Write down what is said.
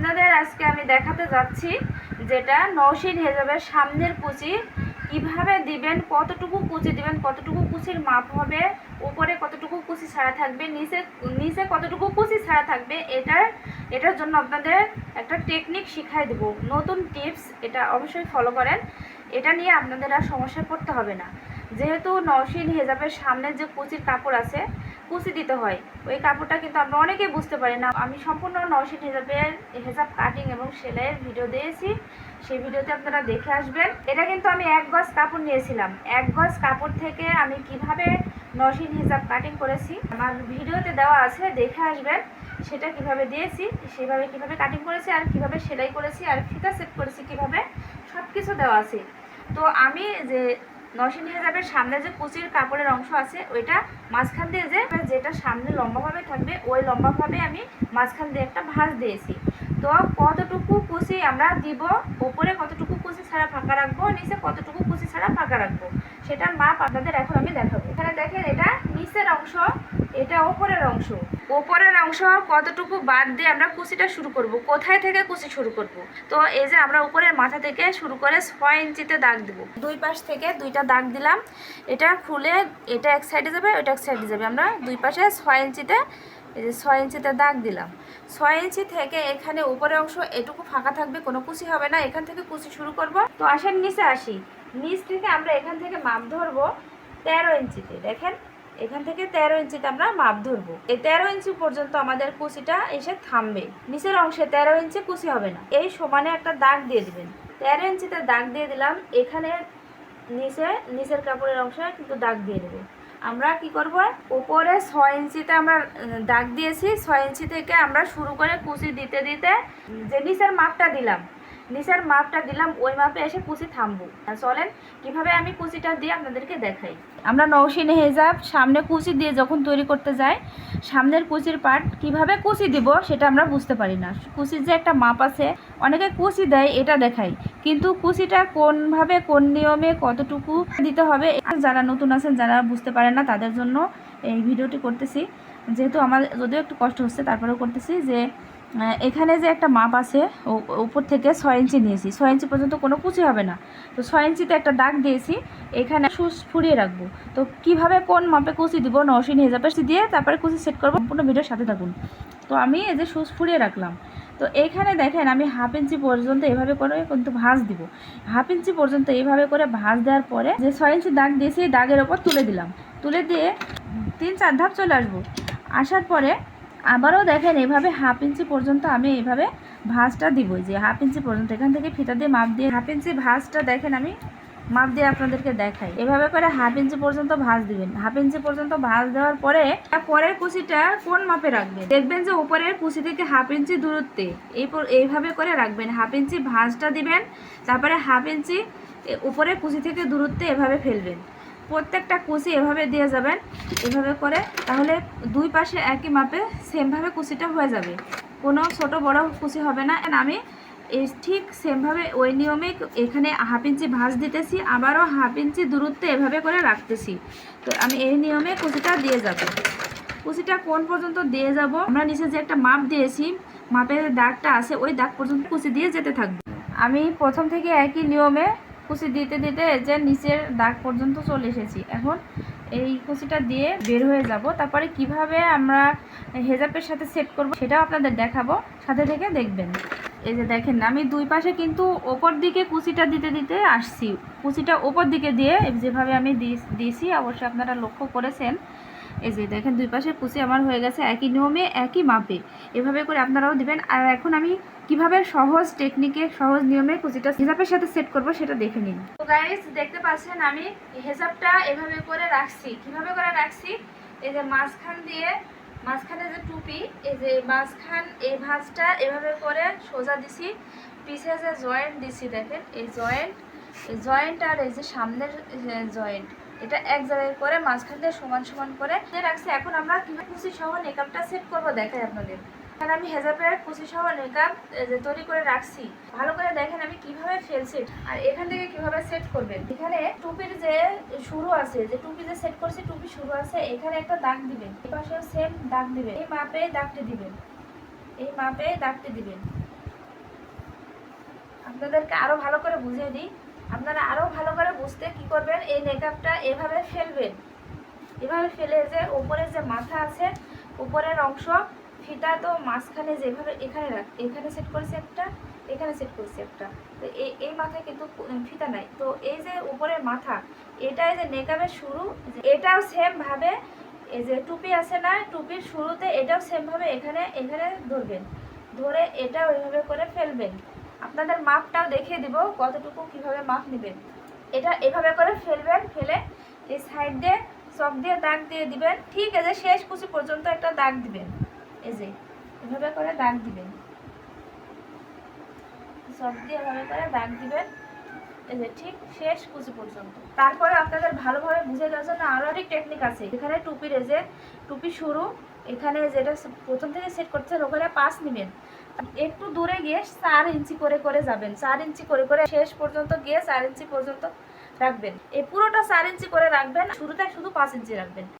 আপনাদের আজকে আমি দেখাতে যাচ্ছি যেটা নওশিন হেজাবের সামনের কুচি কিভাবে দিবেন, কতটুকু কুচি দিবেন, কতটুকু কুচির মাপ হবে, উপরে কতটুকু কুচি ছাড়া থাকবে, নিচে নিচে কতটুকু কুচি ছাড়া থাকবে। এটার জন্য আপনাদের একটা টেকনিক শিখাই দেব, নতুন টিপস। এটা অবশ্যই ফলো করেন, এটা নিয়ে আপনাদের আর সমস্যায় পড়তে হবে না। যেহেতু নওশিন হেজাবের সামনে যে কুচির কাপড় আছে, কুচি দিতে হয়, ওই কাপড়টা কিন্তু আমরা অনেকেই বুঝতে পারি না। আমি সম্পূর্ণ নওশিন হেজাব কাটিং এবং সেলাইয়ের ভিডিও দিয়েছি, সেই ভিডিওতে আপনারা দেখে আসবেন। এটা কিন্তু আমি 1 গজ কাপড় নিয়েছিলাম। 1 গজ কাপড় থেকে আমি কিভাবে নওশিন হেজাব কাটিং করেছি আমার ভিডিওতে দেওয়া আছে, দেখে আসবেন। সেটা কিভাবে দিয়েছি, সেভাবে কিভাবে কাটিং করেছি, আর কিভাবে সেলাই করেছি, আর ফিতা সেট করেছি কিভাবে, সব কিছু দেওয়া আছে। তো আমি যে নওশিন হেজাবের সামনে যে কুচির কাপড়ের অংশ আছে, ওইটা মাঝখান দিয়ে যেটা সামনে লম্বাভাবে থাকবে, ওই লম্বাভাবে আমি মাঝখান দিয়ে একটা ভাঁজ দিয়েছি। তো কতটুকু কুচি আমরা দিব, উপরে কতটুকু কুচি ছাড়া ফাঁকা রাখবো, নিচে কতটুকু কুচি ছাড়া ফাঁকা রাখবো, সেটার মাপ আপনাদের এখন আমি দেখাবো। এখানে দেখেন, এটা নিচের অংশ, এটা ওপরের অংশ। ওপরের অংশ কতটুকু বাদ দিয়ে আমরা কুচিটা শুরু করব, কোথায় থেকে কুচি শুরু করব। তো এই যে আমরা উপরের মাথা থেকে শুরু করে 6 ইঞ্চিতে দাগ দেবো। দুই পাশ থেকে দুইটা দাগ দিলাম, এটা খুলে এটা এক সাইডে যাবে, ওইটা এক সাইডে যাবে। আমরা দুই পাশে 6 ইঞ্চিতে, এই যে 6 ইঞ্চিতে দাগ দিলাম। 6 ইঞ্চি থেকে এখানে উপরের অংশ এটুকু ফাঁকা থাকবে, কোনো কুচি হবে না, এখান থেকে কুচি শুরু করব। তো আসেন নিচে আসি। নিচ থেকে আমরা এখান থেকে মাপ ধরবো 13 ইঞ্চিতে। দেখেন, এখান থেকে 13 ইঞ্চিতে আমরা মাপ ধরবো। এই 13 ইঞ্চি পর্যন্ত আমাদের কুচিটা এসে থামবে। নিচের অংশে 13 ইঞ্চি কুচি হবে না। এই সমানে একটা দাগ দিয়ে দিবেন। 13 ইঞ্চিতে দাগ দিয়ে দিলাম। এখানে নিচের কাপড়ের অংশে কিন্তু দাগ দিয়ে দেবো। আমরা কি করব, উপরে 6 ইঞ্চিতে আমরা দাগ দিয়েছি, 6 ইঞ্চি থেকে আমরা শুরু করে কুচি দিতে দিতে যে নিচের মাপটা দিলাম, ওই মাপে এসে কুচি থামবো। চলেন কিভাবে আমি কুচিটা দিয়ে আপনাদেরকে দেখাই। আমরা নওশিন হেজাব সামনে কুচি দিয়ে যখন তৈরি করতে যাই, সামনের কুচির পার্ট কিভাবে কুচি দিব সেটা আমরা বুঝতে পারি না। কুচির যে একটা মাপ আছে, অনেকে কুচি দেয় এটা দেখাই, কিন্তু কুচিটা কোনভাবে কোন নিয়মে কতটুকু দিতে হবে, যারা নতুন আছেন, যারা বুঝতে পারেন না, তাদের জন্য এই ভিডিওটি করতেছি। যেহেতু আমার যদিও একটু কষ্ট হচ্ছে, তারপরেও করতেছি। যে এখানে যে একটা মাপ আছে, উপর থেকে 6 ইঞ্চি নিয়েছি, 6 ইঞ্চি পর্যন্ত কোনো কুচি হবে না। তো 6 ইঞ্চিতে একটা দাগ দিয়েছি, এখানে সুচ ফুরিয়ে রাখবো। তো কিভাবে কোন মাপে কুচি দিব, নওশিন হেজাবে দিয়ে তারপরে কুচি সেট করবো, সম্পূর্ণ ভিডিওর সাথে থাকুন। তো আমি এই যে সুচ ফুরিয়ে রাখলাম। তো এইখানে দেখেন, আমি 1/2 ইঞ্চি পর্যন্ত এভাবে করে কিন্তু ভাঁজ দিব। 1/2 ইঞ্চি পর্যন্ত এইভাবে করে ভাঁজ দেওয়ার পরে যে 6 ইঞ্চি দাগ দিয়েছি, দাগের ওপর তুলে দিলাম। তুলে দিয়ে 3-4 ধাপ চলে আসবো। আসার পরে আবারও দেখেন, এভাবে 1/2 ইঞ্চি পর্যন্ত আমি এইভাবে ভাঁজটা দিব। যে 1/2 ইঞ্চি পর্যন্ত এখান থেকে ফিতা দিয়ে মাপ দিয়ে 1/2 ইঞ্চি ভাঁজটা দেখেন, আমি মাপ দিয়ে আপনাদেরকে দেখাই। এভাবে করে 1/2 ইঞ্চি পর্যন্ত ভাঁজ দিবেন। 1/2 ইঞ্চি পর্যন্ত ভাঁজ দেওয়ার পরে পরের কুচিটা কোন মাপে রাখবেন, দেখবেন যে উপরের কুচি থেকে 1/2 ইঞ্চি দূরত্বে এইভাবে করে রাখবেন। 1/2 ইঞ্চি ভাঁজটা দিবেন, তারপরে 1/2 ইঞ্চি উপরের কুচি থেকে দূরত্বে এভাবে ফেলবেন। প্রত্যেকটা কুচি এভাবে দিয়ে যাবেন, এভাবে করে, তাহলে দুই পাশে একই মাপে সেমভাবে কুচিটা হয়ে যাবে, কোনো ছোট বড় কুচি হবে না। আমি ঠিক সেমভাবে ওই নিয়মে এখানে 1/2 ইঞ্চি ভাঁজ দিতেছি, আবারও 1/2 ইঞ্চি দূরত্বে এভাবে করে রাখতেছি। তো আমি এই নিয়মে কুচিটা দিয়ে যাব। কুচিটা কোন পর্যন্ত দিয়ে যাব, আমরা নিচে যে একটা মাপ দিয়েছি, মাপের দাগটা আছে, ওই দাগ পর্যন্ত কুচি দিয়ে যেতে থাকবো। আমি প্রথম থেকে একই নিয়মে কুচি দিতে দিতে যে নিচের দাগ পর্যন্ত চলে এসেছি। এখন এই কুচিটা দিয়ে বের হয়ে যাব। তারপরে কিভাবে আমরা হেজাবের সাথে সেট করব সেটাও আপনাদের দেখাবো, সাথে থেকে দেখবেন। এই যে দেখেন, আমি দুই পাশে কিন্তু ওপর দিকে কুচিটা দিতে দিতে আসছি। কুচিটা ওপর দিকে দিয়ে যেভাবে আমি দিয়েছি, অবশ্যই আপনারা লক্ষ্য করেছেন। এই যে দেখেন, দুই পাশে কুচি আমার হয়ে গেছে একই নিয়মে একই মাপে। এভাবে করে আপনারাও দিবেন। আর এখন আমি কিভাবে সহজ টেকনিকে সহজ নিয়মে কুচিটা হেজাবের সাথে সেট করব সেটা দেখে নিন। তো গাইস, দেখতে পাচ্ছেন আমি হেজাবটা এভাবে করে রাখছি। কিভাবে করে রাখছি, এই যে মাঝখানে যে টুপি, এই যে মাঝখান এই ভাঁজটা এভাবে করে সোজা দিছি, পিছে যে জয়েন্ট দিছি দেখেন, এই জয়েন্ট আর এই যে সামনের জয়েন্ট, এটা এক জায়গায় করে মাঝখান দিয়ে সমান সমান করে রাখছি। এখন আমরা কিভাবে কুচি সহ নেকআপটা সেট করবো দেখাই আপনাদের। এখানে আমি হেজাবের কুচি সহ নেকআপ যে তৈরি করে রাখছি, ভালো করে দেখেন আমি কিভাবে ফেলছি আর এখান থেকে কিভাবে সেট করবেন। এখানে টুপির যে শুরু আছে, যে টুপি যে সেট করছি, টুপি শুরু আছে, এখানে একটা দাগ দিবেন, এই পাশেও সেম দাগ দিবেন, এই মাপে দাগটি দিবেন, এই মাপে দাগটি দিবেন। আপনাদেরকে আরও ভালো করে বুঝিয়ে দিই, আপনারা আরও ভালো করে বুঝতে কি করবেন, এই নেকআপটা এভাবে ফেলবেন, এভাবে ফেলে যে উপরে যে মাথা আছে উপরের অংশ ফিতা তো মাঝখানে যেভাবে এখানে সেট করেছি একটা, এখানে সেট করেছি একটা, তো এই মাথায় কিন্তু ফিতা নাই, তো এই যে উপরের মাথা এটাই যে নেকআপের শুরু, এটাও সেম ভাবে এই যে টুপি আছে না, টুপির শুরুতে এটাও সেম ভাবে এখানে এখানে ধরবেন, ধরে এটাও এভাবে করে ফেলবেন। আপনাদের মাপটাও দেখিয়ে দিব কতটুকু কিভাবে মাপ নেবেন। এটা এভাবে করে ফেলবেন, ফেলে এই সাইড দিয়ে চক দিয়ে দাগ দিয়ে দিবেন, ঠিক আছে, শেষ কুচি পর্যন্ত একটা দাগ দিবেন, এই যে এভাবে করে দাগ দিবেন, চক দিয়ে এভাবে করে দাগ দিবেন, এই যে ঠিক শেষ কুচি পর্যন্ত। তারপরে আপনাদের ভালোভাবে বুঝে দেওয়ার জন্য আরও একটি টেকনিক আছে, এখানে টুপির এই যে টুপি শুরু, এখানে যেটা প্রথম থেকে সেট করছেন ওখানে 5 নেবেন, একটু দূরে গিয়ে 4 ইঞ্চি করে করে যাবেন, 4 ইঞ্চি করে করে শেষ পর্যন্ত গিয়ে 4 ইঞ্চি পর্যন্ত রাখবেন, এই পুরোটা 4 ইঞ্চি করে রাখবেন, শুরুতে শুধু 5 ইঞ্চি রাখবেন।